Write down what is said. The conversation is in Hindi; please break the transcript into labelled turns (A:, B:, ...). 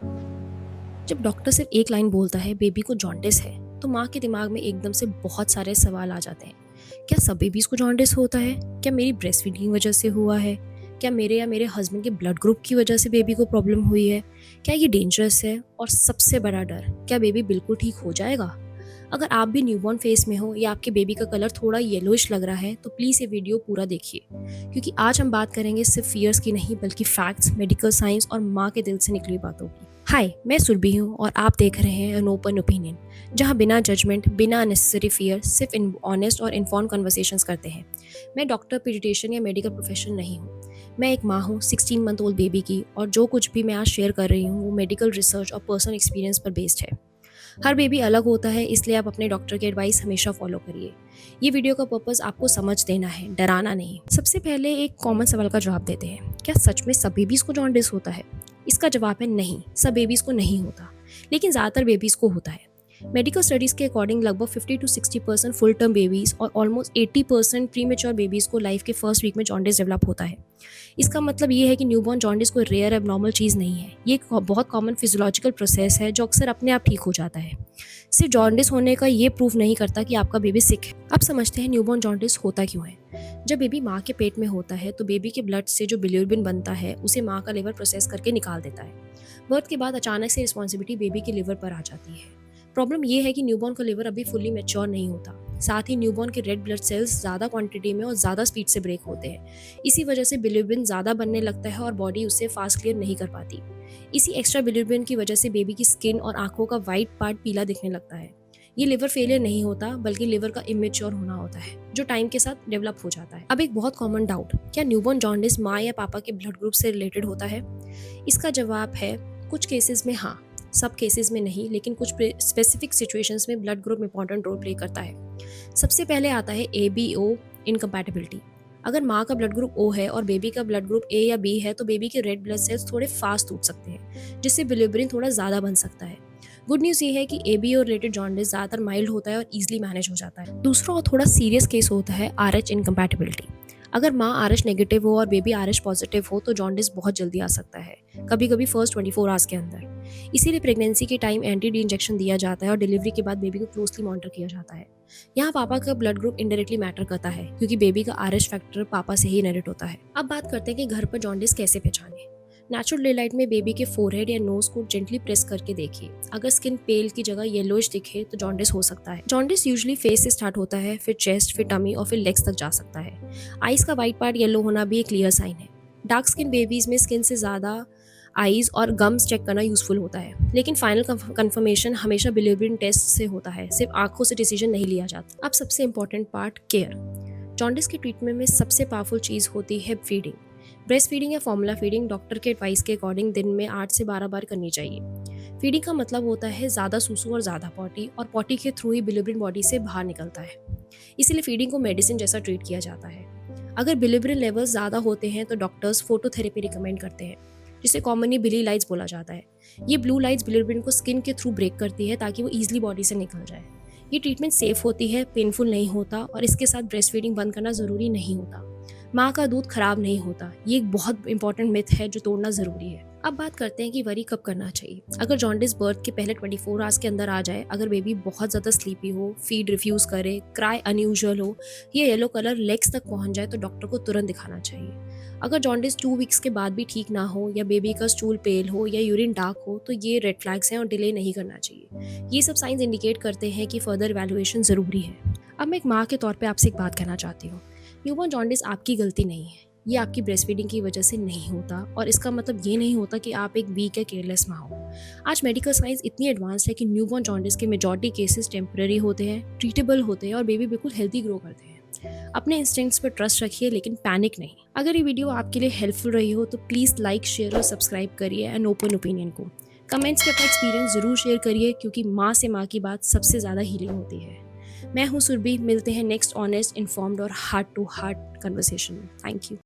A: जब डॉक्टर सिर्फ एक लाइन बोलता है बेबी को जॉन्डिस है तो माँ के दिमाग में एकदम से बहुत सारे सवाल आ जाते हैं। क्या सब बेबीज को जॉन्डिस होता है? क्या मेरी ब्रेस्ट फीडिंग की वजह से हुआ है? क्या मेरे या मेरे हस्बैंड के ब्लड ग्रुप की वजह से बेबी को प्रॉब्लम हुई है? क्या ये डेंजरस है? और सबसे बड़ा डर, क्या बेबी बिल्कुल ठीक हो जाएगा? अगर आप भी न्यूबॉर्न फेज में हो या आपके बेबी का कलर थोड़ा येलोइश लग रहा है तो प्लीज़ ये वीडियो पूरा देखिए, क्योंकि आज हम बात करेंगे सिर्फ फियर्स की नहीं बल्कि फैक्ट्स, मेडिकल साइंस और माँ के दिल से निकली बातों की। हाय, मैं सुरभि हूँ और आप देख रहे हैं एन ओपन ओपिनियन, जहाँ बिना जजमेंट, बिना अननेसेसरी फियर, सिर्फ ऑनेस्ट और इन्फॉर्म कन्वर्सेशंस करते हैं। मैं डॉक्टर, पीडियाट्रिशियन या मेडिकल प्रोफेशनल नहीं हूँ। मैं एक माँ हूँ 16 मंथ ओल्ड बेबी की, और जो कुछ भी मैं आज शेयर कर रही हूँ वो मेडिकल रिसर्च और पर्सनल एक्सपीरियंस पर बेस्ड है। हर बेबी अलग होता है, इसलिए आप अपने डॉक्टर की एडवाइस हमेशा फॉलो करिए। ये वीडियो का पर्पस आपको समझ देना है, डराना नहीं। सबसे पहले एक कॉमन सवाल का जवाब देते हैं, क्या सच में सब बेबीज को जॉन्डिस होता है? इसका जवाब है नहीं, सब बेबीज को नहीं होता, लेकिन ज़्यादातर बेबीज को होता है। मेडिकल स्टडीज के अकॉर्डिंग लगभग 50 to 60% फुल टर्म बेबीज और ऑलमोस्ट 80% प्री मेच्योर बेबीज को लाइफ के फर्स्ट वीक में जॉन्डिस डेवलप होता है। इसका मतलब ये है कि न्यूबॉर्न जॉन्डिस कोई रेयर एबनॉर्मल चीज़ नहीं है, ये एक बहुत कॉमन फिजियोलॉजिकल प्रोसेस है जो अक्सर अपने आप ठीक हो जाता है। सिर्फ जॉन्डिस होने का ये प्रूफ नहीं करता कि आपका बेबी सिक है। अब समझते हैं न्यूबॉर्न जॉन्डिस होता क्यों है। जब बेबी माँ के पेट में होता है तो बेबी के ब्लड से जो बिलिरुबिन बनता है उसे माँ का लिवर प्रोसेस करके निकाल देता है। बर्थ के बाद अचानक से रिस्पॉन्सिबिलिटी बेबी के लिवर पर आ जाती है। प्रॉब्लम ये है कि न्यूबॉर्न का लिवर अभी फुल्ली मैच्योर नहीं होता। साथ ही न्यूबॉर्न के रेड ब्लड सेल्स ज़्यादा क्वांटिटी में और ज़्यादा स्पीड से ब्रेक होते हैं। इसी वजह से बिलिरुबिन ज़्यादा बनने लगता है और बॉडी उसे फास्ट क्लियर नहीं कर पाती। इसी एक्स्ट्रा बिलिरुबिन की वजह से बेबी की स्किन और आंखों का वाइट पार्ट पीला दिखने लगता है। ये लिवर फेलियर नहीं होता, बल्कि लिवर का इमेच्योर होना होता है, जो टाइम के साथ डेवलप हो जाता है। अब एक बहुत कॉमन डाउट, क्या न्यूबॉर्न जॉन्डिस माँ या पापा के ब्लड ग्रुप से रिलेटेड होता है? इसका जवाब है कुछ केसेस में हाँ, सब केसेस में नहीं, लेकिन कुछ स्पेसिफिक सिचुएशंस में blood group important role play करता है। सबसे पहले आता है ABO इनकम्पैटिबिलिटी। अगर माँ का ब्लड ग्रुप O है और बेबी का ब्लड ग्रुप A या B है तो बेबी के रेड ब्लड सेल्स थोड़े फास्ट टूट सकते हैं, जिससे बिलिरुबिन थोड़ा ज़्यादा बन सकता है। गुड न्यूज़ ये है कि ABO रिलेटेड जॉन्डिस ज़्यादातर माइल्ड होता है और ईजिली मैनेज हो जाता है। दूसरा और थोड़ा सीरियस केस होता है RH इनकम्पैटिबिलिटी। अगर माँ RH नेगेटिव हो और बेबी RH पॉजिटिव हो तो जॉन्डिस बहुत जल्दी आ सकता है, कभी कभी फर्स्ट 24 आवर्स के अंदर। इसीलिए प्रेगनेंसी के टाइम एंटी-डी इंजेक्शन दिया जाता है और डिलीवरी के बाद बेबी को क्लोजली मॉनिटर किया जाता है। यहाँ पापा का ब्लड ग्रुप इनडायरेक्टली मैटर करता है, क्योंकि बेबी का RH फैक्टर पापा से ही इनहेरिट होता है। अब बात करते हैं कि घर पर जॉन्डिस कैसे पहचानें। नेचुरल डे लाइट में बेबी के फोरहेड या नोज को जेंटली प्रेस करके देखिए। अगर स्किन पेल की जगह येलोइश दिखे तो जॉन्डिस हो सकता है। जॉन्डिस यूजुअली फेस से स्टार्ट होता है, फिर चेस्ट, फिर टमी और फिर लेग्स तक जा सकता है। आइज का वाइट पार्ट येलो होना भी एक क्लियर साइन है। डार्क स्किन बेबीज में स्किन से ज़्यादा आईज और गम्स चेक करना यूजफुल होता है, लेकिन फाइनल कंफर्मेशन हमेशा बिलिरुबिन टेस्ट से होता है, सिर्फ आंखों से डिसीजन नहीं लिया जाता। अब सबसे इंपॉर्टेंट पार्ट, केयर। जॉन्डिस के ट्रीटमेंट में सबसे पावरफुल चीज़ होती है फीडिंग। ब्रेस्ट फीडिंग या फॉर्मूला फीडिंग डॉक्टर के एडवाइस के अकॉर्डिंग दिन में 8 से 12 बार करनी चाहिए। फीडिंग का मतलब होता है ज़्यादा सूसू और ज़्यादा पॉटी, और पॉटी के थ्रू ही बिलिरुबिन बॉडी से बाहर निकलता है। इसीलिए फीडिंग को मेडिसिन जैसा ट्रीट किया जाता है। अगर बिलिरुबिन लेवल्स ज़्यादा होते हैं तो डॉक्टर्स फोटोथेरेपी रिकमेंड करते हैं, जिसे कॉमनली बिली लाइट्स बोला जाता है। ये ब्लू लाइट्स बिलिरुबिन को स्किन के थ्रू ब्रेक करती है ताकि वो ईजिली बॉडी से निकल जाए। ये ट्रीटमेंट सेफ होती है, पेनफुल नहीं होता, और इसके साथ ब्रेस्ट फीडिंग बंद करना ज़रूरी नहीं होता। माँ का दूध खराब नहीं होता, ये एक बहुत इंपॉर्टेंट मिथ है जो तोड़ना ज़रूरी है। अब बात करते हैं कि वरी कब करना चाहिए। अगर जॉन्डिस बर्थ के पहले 24 आवर्स के अंदर आ जाए, अगर बेबी बहुत ज़्यादा स्लीपी हो, फीड रिफ्यूज़ करे, क्राई अनयूजुअल हो, ये येलो कलर लेग्स तक पहुँच जाए तो डॉक्टर को तुरंत दिखाना चाहिए। अगर जॉन्डिस 2 वीक्स के बाद भी ठीक ना हो, या बेबी का स्टूल पेल हो या यूरिन डार्क हो, तो ये रेड फ्लैग्स हैं और डिले नहीं करना चाहिए। ये सब साइंस इंडिकेट करते हैं कि फर्दर इवैल्यूएशन ज़रूरी है। अब मैं एक माँ के तौर पे आपसे एक बात कहना चाहती हूँ। न्यूबॉर्न जॉन्डिस आपकी गलती नहीं है, ये आपकी ब्रेस्ट फीडिंग की वजह से नहीं होता, और इसका मतलब ये नहीं होता कि आप एक वीक या केयरलेस माँ हो। आज मेडिकल साइंस इतनी एडवांस है कि न्यूबॉर्न जॉन्डिस के मेजॉरिटी केसेस टेम्पररी होते हैं, ट्रीटेबल होते हैं और बेबी बिल्कुल हेल्दी ग्रो करते हैं। अपने इंस्टिंक्ट्स पर ट्रस्ट रखिए, लेकिन पैनिक नहीं। अगर ये वीडियो आपके लिए हेल्पफुल रही हो तो प्लीज़ लाइक, शेयर और सब्सक्राइब करिए एन ओपन ओपिनियन को। कमेंट्स में अपना एक्सपीरियंस ज़रूर शेयर करिए, क्योंकि माँ से माँ की बात सबसे ज़्यादा हीलिंग होती है। मैं हूँ सुरभि, मिलते हैं नेक्स्ट ऑनेस्ट, इन्फॉर्म्ड और हार्ट टू हार्ट कन्वर्सेशन में। Thank you.